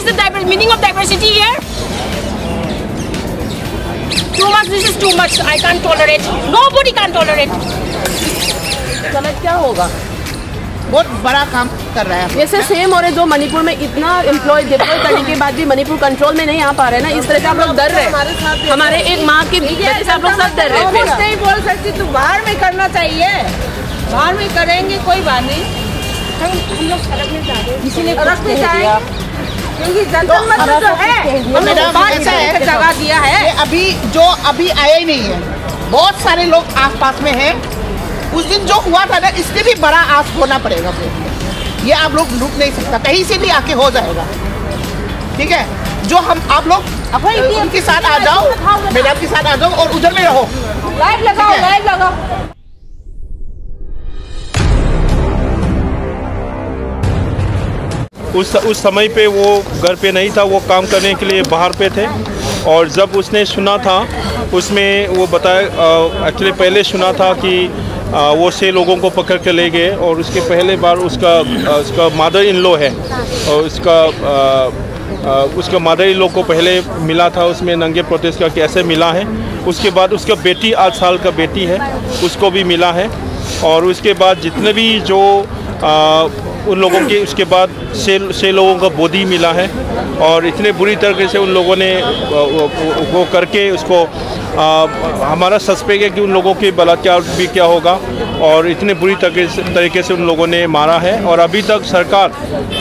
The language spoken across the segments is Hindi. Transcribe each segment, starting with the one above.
is the meaning of diversity here? Too much. This is too much. I can't tolerate. Nobody can tolerate. गलत क्या होगा? बहुत बड़ा काम कर रहा है। जैसे सेम हो रहे जो मणिपुर में इतना एम्प्लॉय डिप्लॉय करने के बाद भी मणिपुर कंट्रोल में नहीं आ पा रहे ना, इस तरह से आप लोग डर रहे हैं। हमारे एक माँ की वजह से आप लोग सब डर रहे हैं। कुछ नहीं बोल सकती, तू बाहर में करना चाहिए, बाहर में करेंगे कोई बात नहीं। हम लोग सड़क में जा रहे हैं, किसी ने सड़क में जाए क्योंकि जनता मतलब जो है जगह दिया है। अभी जो अभी आया ही नहीं है, बहुत सारे लोग आसपास में हैं। उस दिन जो हुआ था ना, इससे भी बड़ा आस होना पड़ेगा। ये आप लोग लूट नहीं सकता, कहीं से भी आके हो जाएगा। ठीक है, जो हम आप लोग उनके साथ आ जाओ, मैडम के साथ आ जाओ और उधर में रहो। लाइट लगाओ, लाइट लगाओ। उस समय पे वो घर पे नहीं था, वो काम करने के लिए बाहर पे थे। और जब उसने सुना था, उसमें वो बताया, एक्चुअली पहले सुना था कि वो 6 लोगों को पकड़ के ले गए। और उसके पहले बार उसका मदर इन लॉ है, और उसका मदर इन लॉ को पहले मिला था, उसमें नंगे प्रोटेस्ट का कैसे मिला है। उसके बाद उसका बेटी 8 साल का बेटी है, उसको भी मिला है। और उसके बाद जितने भी जो उन लोगों के उसके बाद 6 लोगों का बॉडी मिला है। और इतने बुरी तरीके से उन लोगों ने वो करके उसको हमारा सस्पेक्ट है कि उन लोगों के बलात्कार भी क्या होगा। और इतने बुरी तरीके से उन लोगों ने मारा है। और अभी तक सरकार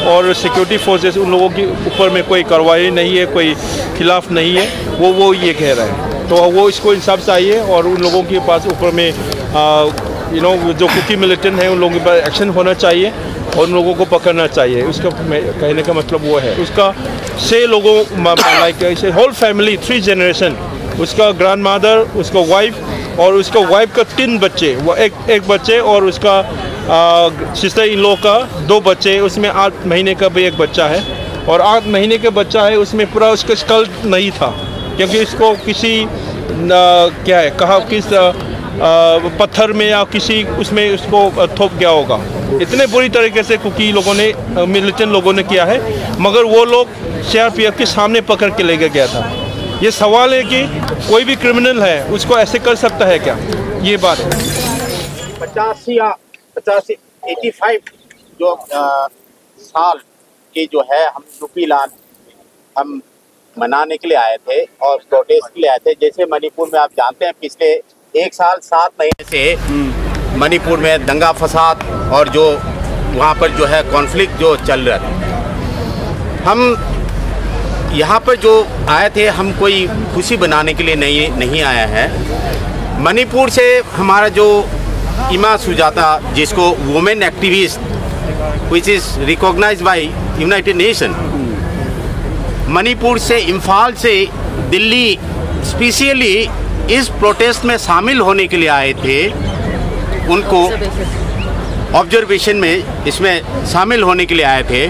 और सिक्योरिटी फोर्सेस उन लोगों के ऊपर में कोई कार्रवाई नहीं है, कोई खिलाफ नहीं है। वो ये कह रहे हैं, तो वो इसको इंसाफ चाहिए। और उन लोगों के पास ऊपर में जो कुकी मिलिटेंट है, उन लोगों के पास एक्शन होना चाहिए और उन लोगों को पकड़ना चाहिए। उसका कहने का मतलब वो है। उसका 6 लोगों लाइक होल फैमिली, 3 जनरेशन, उसका ग्रैंड मदर, उसका वाइफ और उसका वाइफ का 3 बच्चे, वो एक बच्चे, और उसका सिस्टर इन लॉ का 2 बच्चे, उसमें 8 महीने का भी एक बच्चा है। और 8 महीने का बच्चा है, उसमें पूरा उसका स्कल नहीं था, क्योंकि इसको किसी क्या है कहा किस पत्थर में या किसी उसमें उसको थोप गया होगा। इतने बुरी तरीके से कुकी लोगों ने, मिलिटेंट लोगों ने किया है। मगर वो लोग CRPF के सामने पकड़ के ले गया था। ये सवाल है कि कोई भी क्रिमिनल है उसको ऐसे कर सकता है क्या? ये बात है। 85 जो साल के जो है हम यूपी लान हम मनाने के लिए आए थे और प्रोटेस्ट के लिए आए थे। जैसे मणिपुर में आप जानते हैं पिछले 1 साल 7 महीने से मणिपुर में दंगा फसाद और जो वहाँ पर जो है कॉन्फ्लिक्ट जो चल रहा था। हम यहाँ पर जो आए थे, हम कोई खुशी बनाने के लिए नहीं आया है। मणिपुर से हमारा जो इमा सुजाता, जिसको women activist which is recognised by United Nation, Manipur से इम्फाल से दिल्ली स्पेशली इस प्रोटेस्ट में शामिल होने के लिए आए थे। उनको ऑब्जर्वेशन में इसमें शामिल होने के लिए आए थे।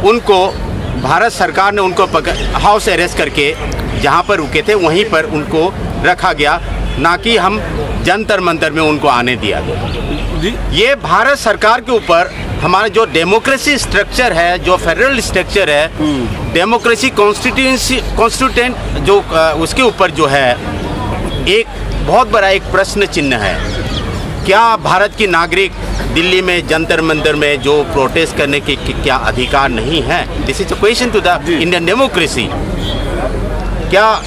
उनको भारत सरकार ने उनको हाउस अरेस्ट करके जहां पर रुके थे वहीं पर उनको रखा गया, ना कि हम जंतर मंतर में उनको आने दिया गया। ये भारत सरकार के ऊपर हमारा जो डेमोक्रेसी स्ट्रक्चर है, जो फेडरल स्ट्रक्चर है, डेमोक्रेसी कॉन्स्टिट्यूटेंट जो उसके ऊपर जो है एक बहुत बड़ा एक प्रश्न चिन्ह है। क्या भारत की नागरिक दिल्ली में जंतर मंतर में जो प्रोटेस्ट करने के क्या अधिकार नहीं है? This is a question to the Indian democracy. क्या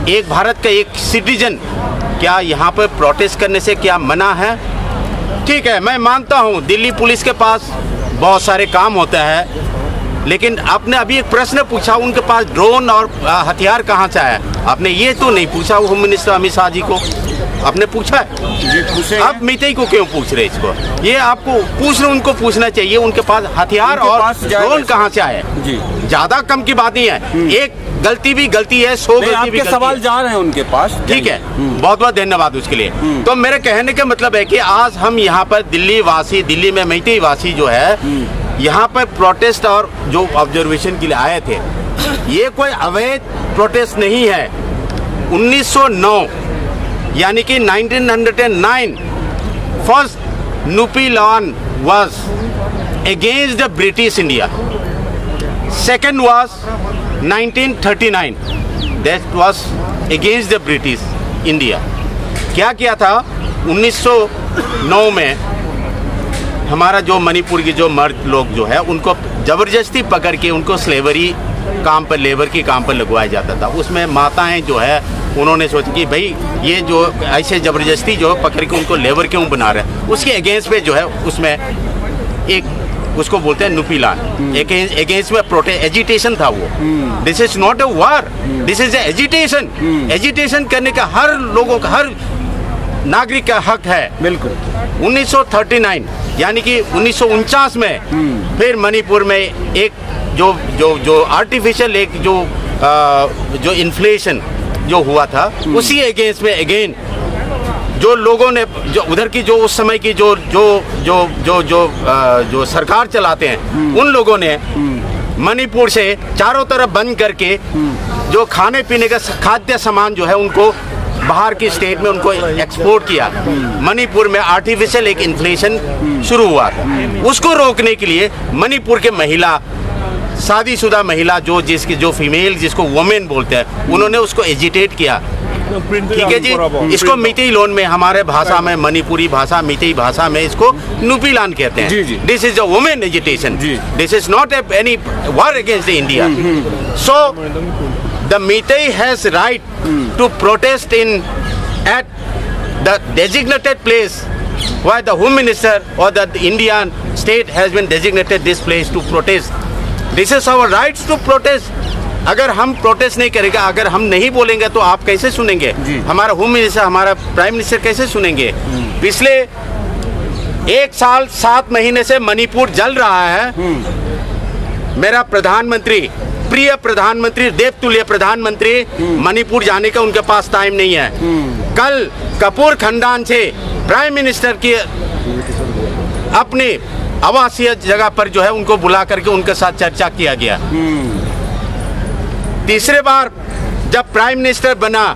एक भारत का एक सिटीजन क्या यहाँ पर प्रोटेस्ट करने से क्या मना है? ठीक है, मैं मानता हूँ दिल्ली पुलिस के पास बहुत सारे काम होता है, लेकिन आपने अभी एक प्रश्न पूछा उनके पास ड्रोन और हथियार कहाँ से आया। आपने ये तो नहीं पूछा होम मिनिस्टर अमित शाह जी को, आपने पूछा है? आप मीते को क्यों पूछ रहे इसको? ये आपको उनको पूछना चाहिए उनके पास हथियार और ड्रोन कहाँ से आए। ज्यादा कम की बात नहीं है, एक गलती भी गलती है, 100 गलती भी गलती सवाल जा रहे हैं उनके पास। ठीक है, बहुत बहुत धन्यवाद उसके लिए। तो मेरे कहने का मतलब है कि आज हम यहाँ पर दिल्ली में मैती वासी जो है यहाँ पर प्रोटेस्ट और जो ऑब्जर्वेशन के लिए आए थे, ये कोई अवैध प्रोटेस्ट नहीं है। 1909 यानी कि 1909 first UP lawn was against the British India. Second was 1939. That was against the British India. क्या किया था 1909 में हमारा जो मणिपुर के जो मर्द लोग जो है उनको ज़बरदस्ती पकड़ के उनको स्लेवरी काम पर, लेबर के काम पर लगवाया जाता था। उसमें माताएं जो है उन्होंने सोचा कि भाई ये जो ऐसे ज़बरदस्ती जो पकड़ के उनको लेबर क्यों बना रहे हैं, उसके अगेंस्ट पे जो है उसमें एक उसको बोलते हैं नुपीलान, अगेंस्ट में प्रोटेस्ट एजिटेशन था वो। This is not a war, this is agitation. Agitation करने का हर लोगों का, हर नागरिक का हक है। बिल्कुल। 1939 यानी कि 1949 में फिर मणिपुर में एक जो आर्टिफिशियल एक जो इन्फ्लेशन जो हुआ था उसी अगेंस्ट में अगेन जो लोगों ने जो उधर की जो उस समय की जो सरकार चलाते हैं उन लोगों ने मणिपुर से चारों तरफ बंद करके जो खाने पीने का खाद्य सामान जो है उनको बाहर की स्टेट में उनको एक्सपोर्ट किया। मणिपुर में आर्टिफिशियल एक इन्फ्लेशन शुरू हुआ था। उसको रोकने के लिए मणिपुर के महिला, शादीशुदा महिला जो फीमेल जिसको वुमेन बोलते हैं, उन्होंने उसको एजिटेट किया। ठीक है जी, इसको मीतेई लोन में हमारे भाषा में, मणिपुरी भाषा मीतेई भाषा में इसको नुपीलान कहते हैं। This is a women agitation, this is not any war against India. So the Meitei has right to protest at the designated place where the Home Minister or the Indian state has been designated this place to protest. This is our rights to protest. अगर हम प्रोटेस्ट नहीं करेंगे, अगर हम नहीं बोलेंगे तो आप कैसे सुनेंगे? हमारा होम मिनिस्टर, हमारा प्राइम मिनिस्टर कैसे सुनेंगे? पिछले 1 साल 7 महीने से मणिपुर जल रहा है। मेरा प्रधानमंत्री, प्रिय प्रधानमंत्री, देवतुल्य प्रधानमंत्री मणिपुर जाने का उनके पास टाइम नहीं है। कल कपूर खंडान से प्राइम मिनिस्टर की अपनी आवासीय जगह पर जो है उनको बुला करके उनके साथ चर्चा किया गया। तीसरे बार जब प्राइम मिनिस्टर बना,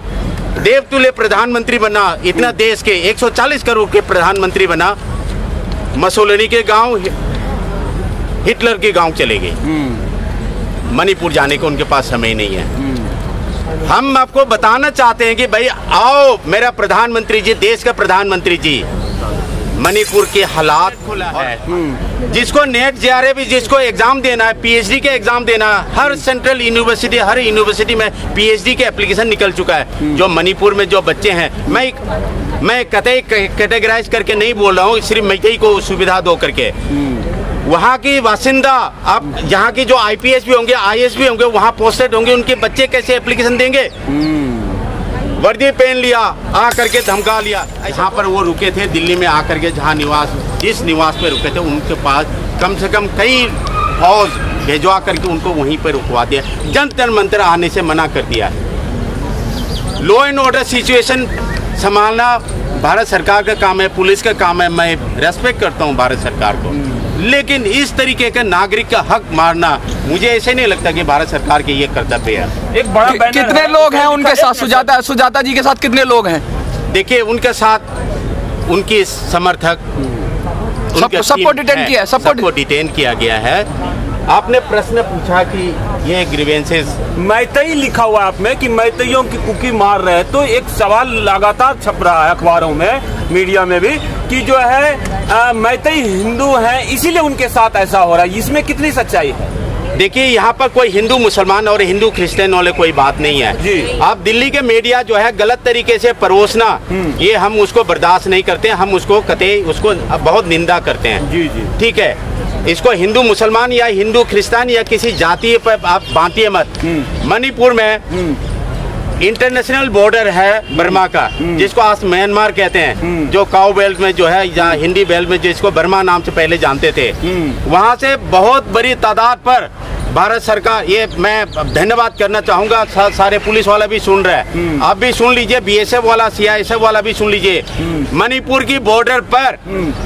देवतुल्य प्रधानमंत्री बना, इतना देश के 140 करोड़ के प्रधानमंत्री बना, मसोलिनी के गांव, हिटलर के गांव चले गए। मणिपुर जाने को उनके पास समय नहीं है। हम आपको बताना चाहते हैं कि भाई आओ मेरा प्रधानमंत्री जी, देश का प्रधानमंत्री जी, मणिपुर के हालात खुला है। जिसको नेट जेआरएफ, जिसको एग्जाम देना है, पीएचडी के एग्जाम देना है, हर सेंट्रल यूनिवर्सिटी, हर यूनिवर्सिटी में पीएचडी के एप्लीकेशन निकल चुका है। जो मणिपुर में जो बच्चे हैं, मैं कतई कैटेगराइज करके नहीं बोल रहा हूँ, सिर्फ मैथई को सुविधा दो करके। वहाँ की बासिंदा, आप यहाँ की जो आईपीएस भी होंगे, आईएएस भी होंगे, वहाँ पोस्टेड होंगे, उनके बच्चे कैसे एप्लीकेशन देंगे? वर्दी पहन लिया, आ करके धमका लिया। यहाँ पर वो रुके थे दिल्ली में आकर के, जहाँ जिस निवास पे रुके थे उनके पास कम से कम कई फौज भेजवा करके उनको वहीं पर रुकवा दिया। जंतर मंतर आने से मना कर दिया। लॉ एंड ऑर्डर सिचुएशन संभालना भारत सरकार का काम है, पुलिस का काम है। मैं रेस्पेक्ट करता हूँ भारत सरकार को, लेकिन इस तरीके का नागरिक का हक मारना, मुझे ऐसे नहीं लगता कि भारत सरकार के ये कर्तव्य है। एक बड़ा कितने लोग हैं उनके साथ? सुजाता जी के साथ कितने लोग हैं? देखिए, उनके साथ उनकी समर्थक, सबको डिटेन किया है, सबको डिटेन किया गया है। आपने प्रश्न पूछा कि ये ग्रीवेंसेस, मैतई लिखा हुआ है आप में कि मैतइयों की कुकी मार रहे हैं, तो एक सवाल लगातार छप रहा है अखबारों में, मीडिया में भी, कि जो है मैतई हिंदू हैं इसीलिए उनके साथ ऐसा हो रहा है। इसमें कितनी सच्चाई है? देखिए, यहाँ पर कोई हिंदू मुसलमान और हिंदू क्रिश्चियन वाले कोई बात नहीं है जी। आप दिल्ली के मीडिया जो है गलत तरीके से परोसना, ये हम उसको बर्दाश्त नहीं करते हैं। हम उसको कतई उसको बहुत निंदा करते हैं जी जी। ठीक है, इसको हिंदू मुसलमान या हिंदू क्रिश्चियन या किसी जाति पर आप बांटिए मत। मणिपुर में इंटरनेशनल बॉर्डर है बर्मा का, जिसको आज म्यांमार कहते हैं, जो काउ बेल्ट में जो है, या हिंदी बेल्ट में जिसको बर्मा नाम से पहले जानते थे, वहां से बहुत बड़ी तादाद पर भारत सरकार, ये मैं धन्यवाद करना चाहूंगा, सारे पुलिस वाला भी सुन रहे हैं, आप भी सुन लीजिए, बीएसएफ वाला, सीआईएसएफ वाला भी सुन लीजिए। मणिपुर की बॉर्डर पर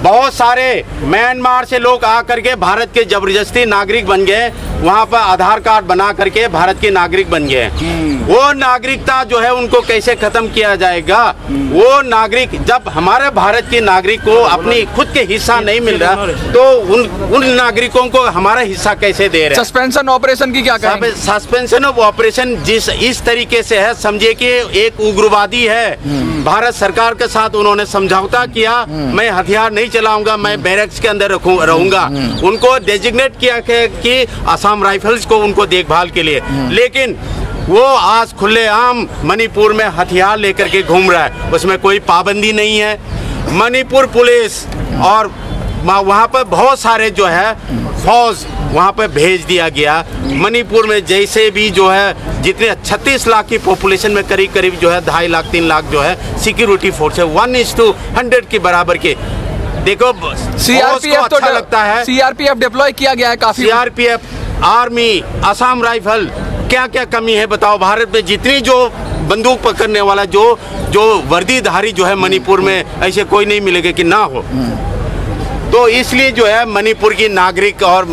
बहुत सारे म्यांमार से लोग आकर के भारत के जबरदस्ती नागरिक बन गए, वहां पर आधार कार्ड बना करके भारत के नागरिक बन गए। वो नागरिकता जो है उनको कैसे खत्म किया जाएगा? वो नागरिक, जब हमारे भारत के नागरिक को अपनी खुद के हिस्सा नहीं मिल रहा, तो उन नागरिकों को हमारा हिस्सा कैसे दे रहे हैं? सस्पेंशन सस्पेंशन ऑपरेशन की क्या कहेंगे? सस्पेंशन ऑफ ऑपरेशन इस तरीके से है, समझिए कि एक उग्रवादी है, भारत सरकार के साथ उन्होंने समझौता किया, मैं हथियार नहीं चलाऊंगा, मैं बैरक्स के अंदर रहूंगा। उनको डेजिग्नेट किया कि असम राइफल्स को उनको देखभाल के लिए, लेकिन वो आज खुलेआम मणिपुर में हथियार लेकर के घूम रहा है, उसमें कोई पाबंदी नहीं है। मणिपुर पुलिस और वहाँ पर बहुत सारे जो है फौज वहाँ पर भेज दिया गया। मणिपुर में जैसे भी जो है जितने 36 लाख की पॉपुलेशन में करीब करीब जो है 2.5 लाख 3 लाख जो है सिक्योरिटी फोर्स है, 1:100 के बराबर के। देखो सीआरपीएफ तो अच्छा लगता है, सीआरपीएफ डिप्लॉय किया गया है काफी। सीआरपीएफ, आर्मी, असम राइफल, क्या क्या कमी है बताओ? भारत में जितनी जो बंदूक पकड़ने वाला जो वर्दीधारी जो है मणिपुर में ऐसे कोई नहीं मिलेगा कि ना हो। तो इसलिए जो है मणिपुर की नागरिक और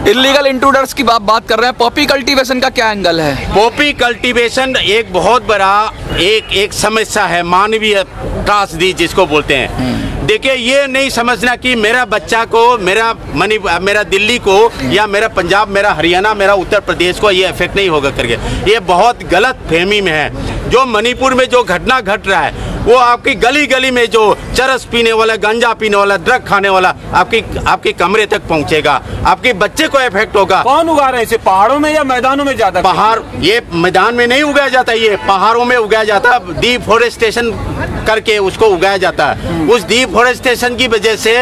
इलीगल इंट्रूडर्स की बात कर रहे हैं, पॉपी कल्टीवेशन का क्या एंगल है? पॉपी कल्टीवेशन एक बहुत बड़ा एक समस्या है, मानवीय त्रासदी जिसको बोलते हैं। देखिए, ये नहीं समझना कि मेरा बच्चा को, मेरा दिल्ली को या मेरा पंजाब, मेरा हरियाणा, मेरा उत्तर प्रदेश को ये इफेक्ट नहीं होगा करके, ये बहुत गलत फहमी में है। जो मणिपुर में जो घटना घट रहा है वो आपकी गली गली में जो चरस पीने वाला, गांजा पीने वाला, ड्रग खाने वाला आपके कमरे तक पहुंचेगा, आपके बच्चे को इफेक्ट होगा। कौन उगा रहे हैं इसे, पहाड़ों में या मैदानों में ज्यादा? पहाड़, ये मैदान में नहीं उगाया जाता, ये पहाड़ों में उगाया जाता है, डिफॉरेस्टेशन करके उसको उगाया जाता है। उस डिफॉरेस्टेशन की वजह से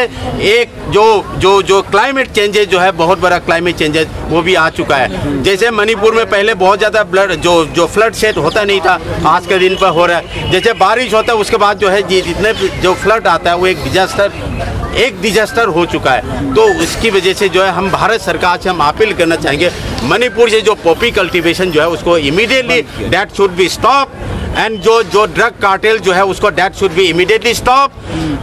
एक जो क्लाइमेट चेंजेस जो है, बहुत बड़ा क्लाइमेट चेंजेस वो भी आ चुका है। जैसे मणिपुर में पहले बहुत ज्यादा जो फ्लड सेट होता नहीं था, आज के दिन पर हो रहा है। जैसे बारिश होता है उसके बाद जो है जितने जो फ्लड आता है वो एक डिजास्टर हो चुका है। तो उसकी वजह से जो है हम भारत सरकार से हम अपील करना चाहेंगे, मणिपुर से जो पॉपी कल्टीवेशन जो है उसको immediately that should be stop, and जो ड्रग कार्टेल जो है उसको that should be immediately stop.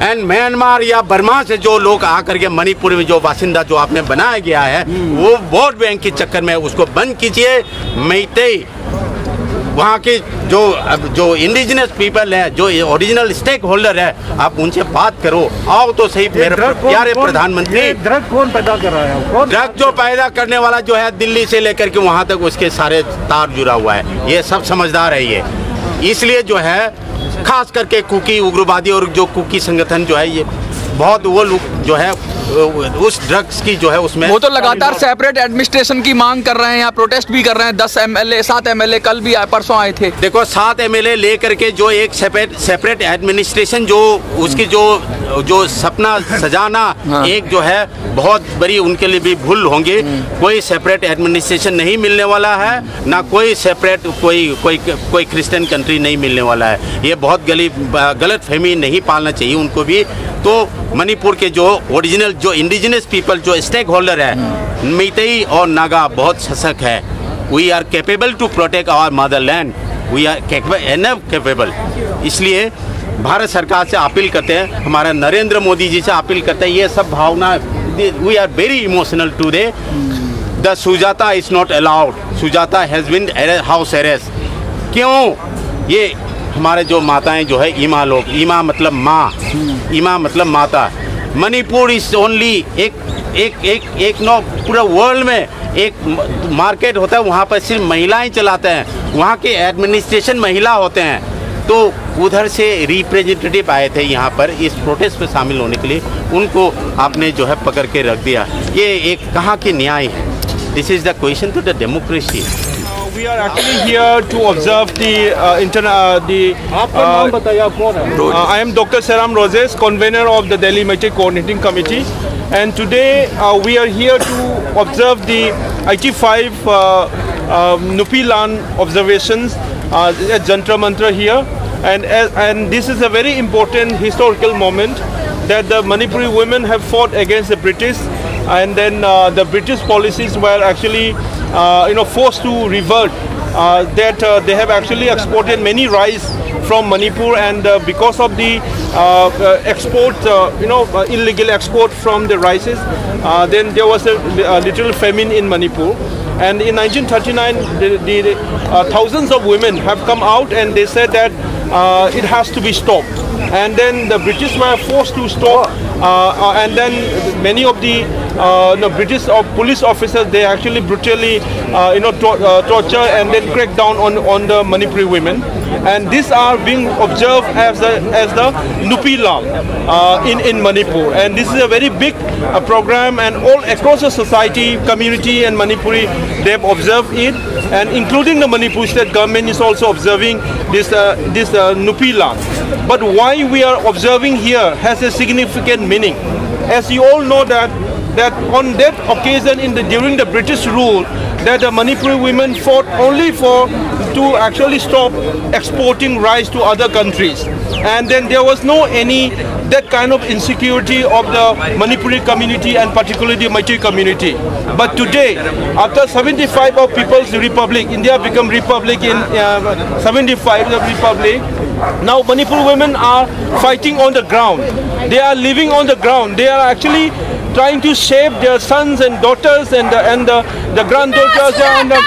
And Myanmar या बर्मा से जो लोग आकर के मणिपुर में जो बासिंदा जो आपने बनाया गया है वो वोट बैंक के चक्कर में उसको बंद कीजिए। मैतेई, वहाँ के जो इंडिजिनस पीपल है, जो ओरिजिनल स्टेक होल्डर है, आप उनसे बात करो। आओ तो सही मेरे प्यारे प्रधानमंत्री। ड्रग कौन पैदा कर रहा है? ड्रग जो पैदा करने वाला जो है दिल्ली से लेकर के वहाँ तक उसके सारे तार जुड़ा हुआ है, ये सब समझदार है ये। इसलिए जो है खास करके कुकी उग्रवादी और जो कुकी संगठन जो है ये बहुत वो लोग जो है उस ड्रग्स की जो है उसमें वो तो लगातार सेपरेट एडमिनिस्ट्रेशन की मांग कर रहे हैं, यहाँ प्रोटेस्ट भी कर रहे हैं। 7 एमएलए कल भी परसों आए थे। देखो 7 एमएलए लेकर के जो एक सेपरेट एडमिनिस्ट्रेशन जो उसकी जो सपना सजाना एक जो है बहुत बड़ी उनके लिए भी भूल होंगे। कोई सेपरेट एडमिनिस्ट्रेशन नहीं मिलने वाला है, ना कोई सेपरेट कोई क्रिश्चियन कंट्री नहीं मिलने वाला है। ये बहुत गलत फहमी नहीं पालना चाहिए उनको भी। तो मणिपुर के जो ओरिजिनल जो इंडिजिनस पीपल जो स्टेक होल्डर है, मैतेई और नागा बहुत सशक्त है। We are capable to protect our motherland, we are enough capable. इसलिए भारत सरकार से अपील करते हैं, हमारा नरेंद्र मोदी जी से अपील करते हैं, ये सब भावना, we are very emotional today. The Sujata is not allowed, Sujata has been house arrest. क्यों? ये हमारे जो माताएं जो है ईमा लोग, ईमा मतलब माँ, ईमा मतलब माता। मणिपुर इज ओनली एक नो पूरा वर्ल्ड में एक मार्केट होता है, वहाँ पर सिर्फ महिलाएं चलाते हैं, वहाँ के एडमिनिस्ट्रेशन महिला होते हैं। तो उधर से रिप्रेजेंटेटिव आए थे यहाँ पर इस प्रोटेस्ट में शामिल होने के लिए, उनको आपने जो है पकड़ के रख दिया। ये एक कहाँ की न्याय है? This is the question to the democracy. We are actually here to observe I am Dr. Seram Roses, convener of the Delhi Meitei Coordinating Committee, and today we are here to observe the 85 Nupilan observations at Jantra Mantra here, and this is a very important historical moment that the Manipuri women have fought against the British, and then the British policies were actually forced to revert. That they have actually exported many rice from Manipur, and because of the export, illegal export from the rices, then there was a little famine in Manipur. And in 1939, thousands of women have come out and they said that it has to be stopped. And then the British were forced to stop and then many of the British police officers, they actually brutally torture and then crack down on the Manipuri women, and these are being observed as the Nupi Law in Manipur, and this is a very big program, and all across the society, community and Manipuri, they have observed it, and including the Manipur state government is also observing this Nupi Law. But why we are observing here has a significant meaning. As you all know that on that occasion during the British rule, that the Manipuri women fought only to actually stop exporting rice to other countries, and then there was no that kind of insecurity of the Manipuri community and particularly the Meitei community. But today, after 75 of People's Republic, India became republic in 75 the republic. Now Manipur women are fighting on the ground. They are living on the ground. They are actually trying to save their sons and daughters and the granddaughters and the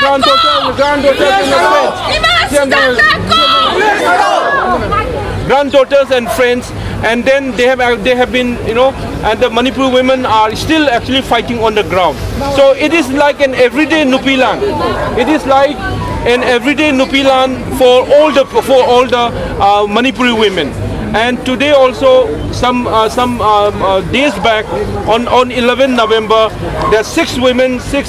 granddaughters and friends, and then they have been, and the Manipur women are still actually fighting on the ground. So it is like an everyday Nupilan. It is like an everyday Nupilan for all the Manipuri women. And today also, some days back, on 11 November, there are 6 women, 6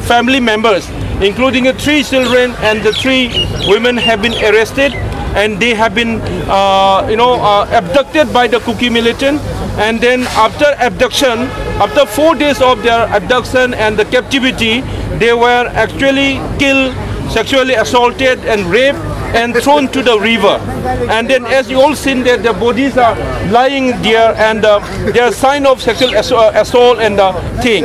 family members, including 3 children, and the 3 women have been arrested, and they have been abducted by the Kuki militant. And then after abduction, after 4 days of their abduction and the captivity, they were actually killed, sexually assaulted and raped and thrown to the river. And then, as you all seen, that their bodies are lying there, and there are signs of sexual assault and thing.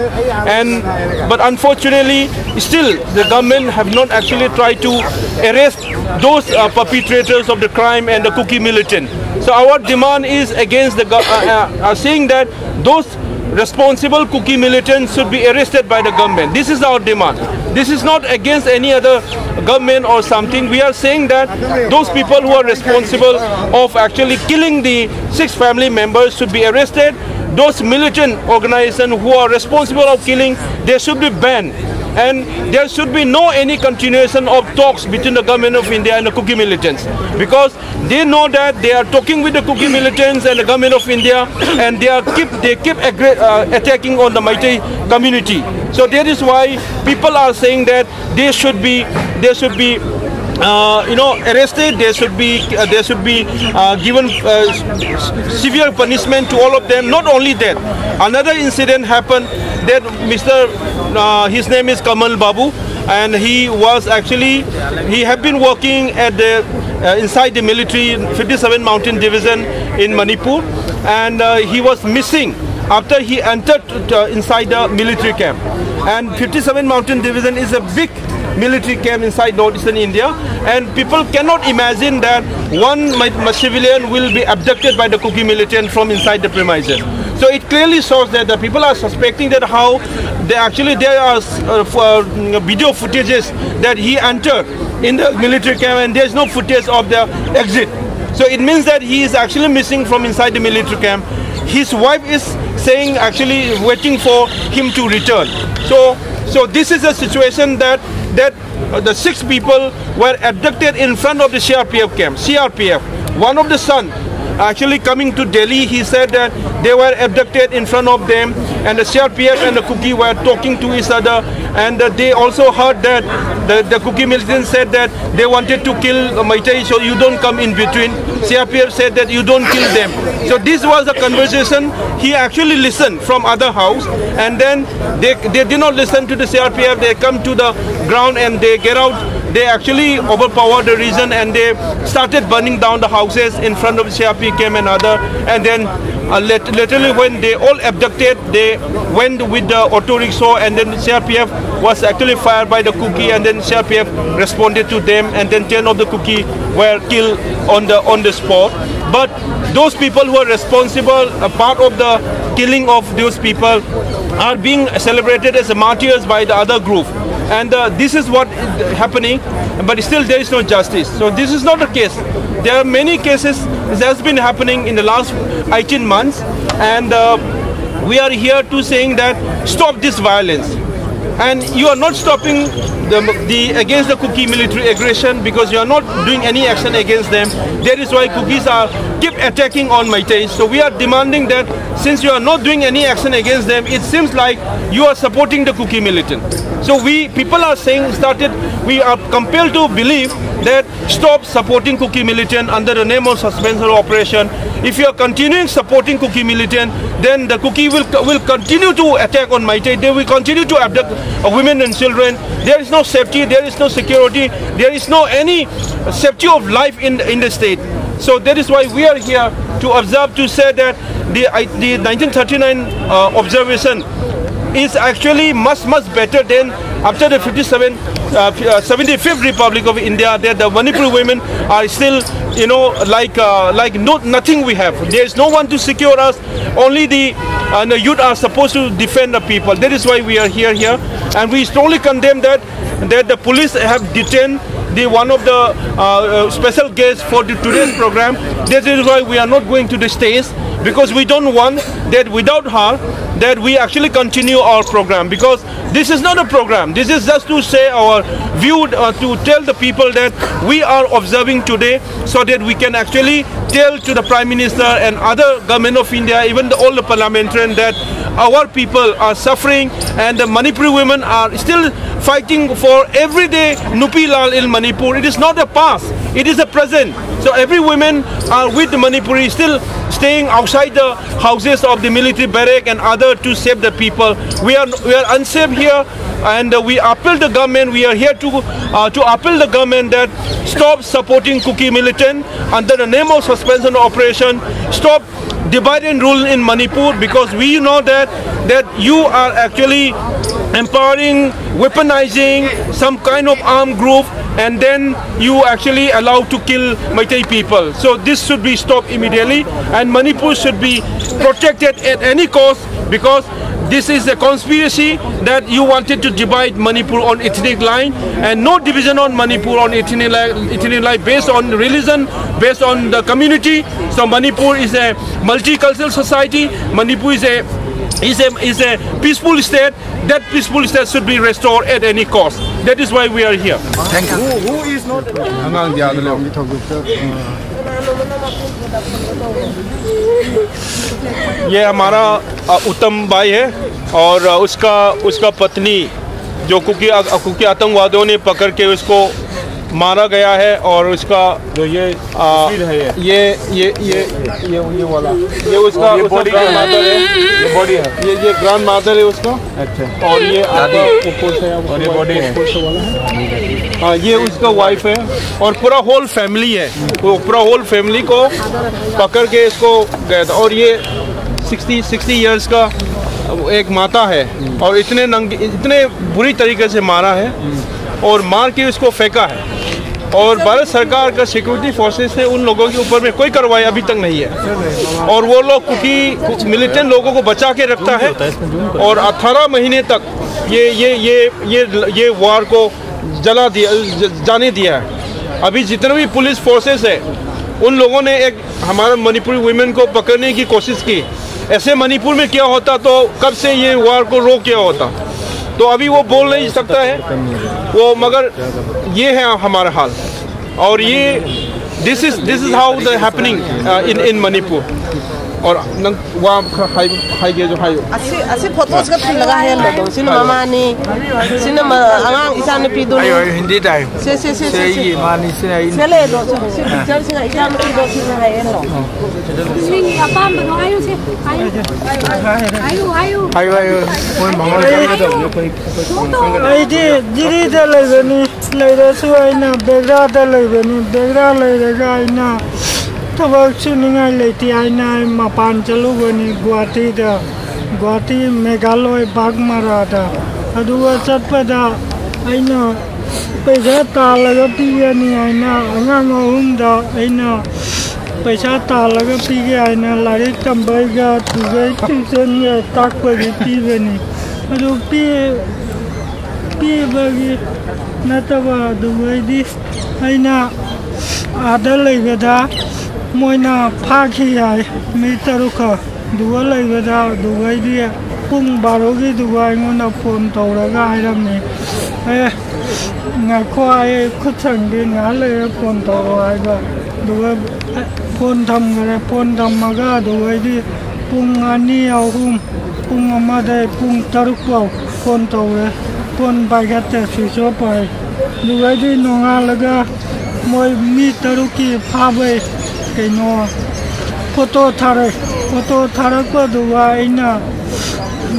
But unfortunately, still the government have not actually tried to arrest those perpetrators of the crime and the Kuki militant. So our demand is against the saying that those responsible Kuki militants should be arrested by the government. This is our demand. This is not against any other government or something. We are saying that those people who are responsible of actually killing the 6 family members should be arrested. Those militant organizations who are responsible of killing, they should be banned. And there should be no any continuation of talks between the government of India and the Kuki militants, because they know that they are talking with the Kuki militants and the government of India, and they keep attacking on the Meitei community. So that is why people are saying that they should be arrested. They should be given severe punishment to all of them. Not only that, another incident happened that his name is Kamal Babu, and he had been working at inside the military 57 Mountain Division in Manipur, and he was missing after he entered inside the military camp. And 57 Mountain Division is a big military camp inside northeastern India, and people cannot imagine that one civilian will be abducted by the Kuki militant from inside the premises. So it clearly shows that the people are suspecting that how there are video footages that he entered in the military camp, and there is no footage of the exit. So it means that he is actually missing from inside the military camp. His wife is saying, actually waiting for him to return. So this is a situation that the 6 people were abducted in front of the CRPF camp. CRPF, one of the son, actually coming to Delhi, he said that they were abducted in front of them, and the CRPF and the Kuki were talking to each other, and they also heard that the Kuki militants said that they wanted to kill Meitei, so you don't come in between. CRPF said that you don't kill them. So this was a conversation. He actually listened from other house, and then they did not listen to the CRPF. They come to the ground and they get out. They actually overpowered the region, and they started burning down the houses in front of the CRPF camp and other. And then literally when they all abducted, they went with the auto rickshaw, and then the CRPF was actually fired by the Kuki, and then CRPF responded to them, and then 10 of the Kuki were killed on the spot. But those people who are responsible, a part of the killing of those people, are being celebrated as martyrs by the other group. and this is what is happening, but still there is no justice. So this is not the case. There are many cases that has been happening in the last 18 months, and we are here to saying that stop this violence. And you are not stopping against the Kuki military aggression because you are not doing any action against them. That is why Kukis keep attacking on Meiteis. So we are demanding that since you are not doing any action against them, it seems like you are supporting the Kuki militant. So people are saying we are compelled to believe that stop supporting Kuki militant under the name of suspension operation. If you are continuing supporting Kuki militant, then the Kuki will continue to attack on Meitei. They will continue to abduct women and children. There is no safety, there is no security, there is no any safety of life in the state. So that is why we are here to observe, to say that the 1939 observation is actually much better than after the 75th Republic of India, that the Manipuri women are still, like nothing we have. There is no one to secure us. Only the youth are supposed to defend the people. That is why we are here, and we strongly condemn that the police have detained one of the special guests for today's program. That is why we are not going to the stage, because we don't want that without her that we actually continue our program, because this is not a program. This is just to say our view, to tell the people that we are observing today, so that we can actually tell to the Prime Minister and other government of India, even all the parliamentarians, that our people are suffering and the Manipuri women are still fighting for everyday Nupi Lal in Manipur. It is not a past, it is a present. So every woman are with the Manipuri, still staying outside the houses of the military barrack and other to save the people. We are unsafe here, and we appeal the government. We are here to appeal the government that stop supporting Kuki militant under the name of suspension operation. Stop divide and rule in Manipur, because we know that you are actually empowering, weaponizing some kind of armed group, and then you actually allow to kill Meitei people. So this should be stopped immediately, and Manipur should be protected at any cost, because this is a conspiracy that you wanted to divide Manipur on ethnic line, and no division on Manipur on ethnic line based on religion, based on the community. So Manipur is a multicultural society. Manipur is a peaceful state. That peaceful state should be restored at any cost. That is why we are here. Thank you. Who is not? ये हमारा उत्तम भाई है, और उसका पत्नी जो कुकी आतंकवादियों ने पकड़ के उसको मारा गया है, और उसका जो ये वाला ये उसका ग्रैंड मादर है, ये बॉडी है, ये ग्रैंड मादर है उसका। अच्छा। और ये आधा ऊपर से और ये बॉडी है। हाँ, ये उसका वाइफ है, और पूरा होल फैमिली है। वो पूरा होल फैमिली को पकड़ के इसको गया था, और ये 60 इयर्स का एक माता है, और इतने बुरी तरीके से मारा है, और मार के उसको फेंका है। और भारत सरकार का सिक्योरिटी फोर्सेस से उन लोगों के ऊपर में कोई कार्रवाई अभी तक नहीं है, और वो लोग कुछ मिलिटेंट लोगों को बचा के रखता है, और 18 महीने तक ये वार को जाने दिया है। अभी जितने भी पुलिस फोर्सेस है, उन लोगों ने एक हमारे मणिपुरी वुमेन को पकड़ने की कोशिश की। ऐसे मणिपुर में क्या होता तो कब से ये वार को रोक किया होता। तो अभी वो बोल नहीं सकता है वो, मगर ये है हमारा हाल, और ये this is how the happening in Manipur. और वहाँ हाई जो हाई ऐसे फोटोस का फिर लगा है लोगों सिने मामा ने सिने आंगां इसान पे दो हिंदी टाइम से ये मानी से ले दो से पिक्चर से इसान पे दो से है लो सिंग अपाम बनो आयो से आयो कोई मामा तो आई जिरी द लेबनी सुआइना बेगरा द लेबनी बेगरा लेगा आइना थबक सुनिंगाई लेती आइना मापान चलुगनी गुवाहाटी मेघालय बागमारादा अदुगा चटपदा आइना पैसा तालगा पीगनी आइना अंगांग अहुमदा आइना पैसा तालगा पीगे आइना लारिक तंबाइगा तुगे ट्यूशन या ताकपगी पीगनी अदु पी पीबगी नतबा दुबईदी अइना आदा लेबदा मोइना फाखी आय मी तरुखा दुआ लेबदा दुबईदी पुंग बारोगी दुबई मोना फोन तौरगा आइरमने ngako ai khut sang di nga le phone to ai ba du phone tham ga phone tham ma ga du ai di pung ani au hum pung ma de pung taruk pau phone to re phone ba ga te su so pai du ai di no nga la ga moi mi taruk ki pha be ke no photo thare ko du ai na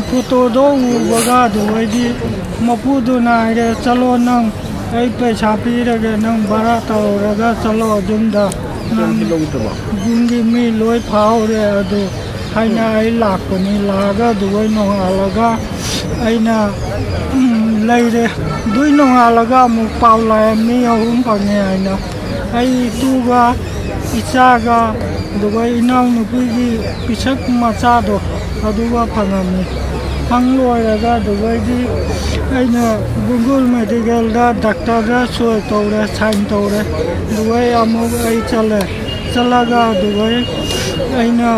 photo do u ba ga du ai di mapu du na re chalo nang ai पैसा पी रगे नंग बड़ा तो रगा चलो जुंदा जुंगी मी लोई फाओ रे अदु हाइना आई लाकनी लागा दुई नोंगा लगा आइना लई रे दुई नोंगा लगा मु पाउला मी अहुम पने आइना आई तुगा इचागा दुई इनाउ नुपीगी पिछक मचा दो अदुगा फंगामी फंगलोरगा दुबईदी अइना गुगल मेडिकल दा डॉक्टर दा सोय तौरे साइन तौरे दुबई अमुक आई चलागा दुबई अइना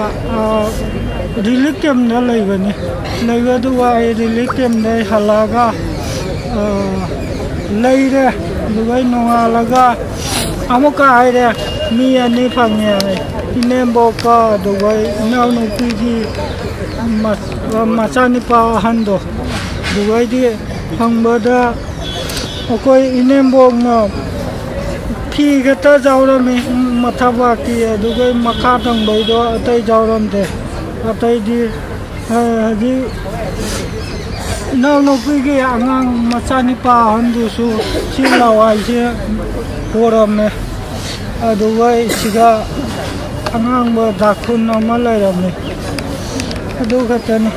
रिलीफ कैम्प दा लेबनी लेबा दुबई रिलीफ कैम्प दा हलागा लेरे दुबई नोंगालगा अमुका आइरे मी अनि फंगे इनेम्बोका दुबई नाउ नुपीगी मचानिपा हंदो दुबई दी फंगबदा अकोई इनेम्बोग न फी गता जावरमी मथाबा की दुबई मखा तंगबैदो अतै जावरमदे अतै दी हजी नाउ नुपीगी आंगांग मचानिपा हंदुसु सिलावाई से होरमने दुबई सिगा आंगांग ब दाखुन अमा लैरमने अदु खतने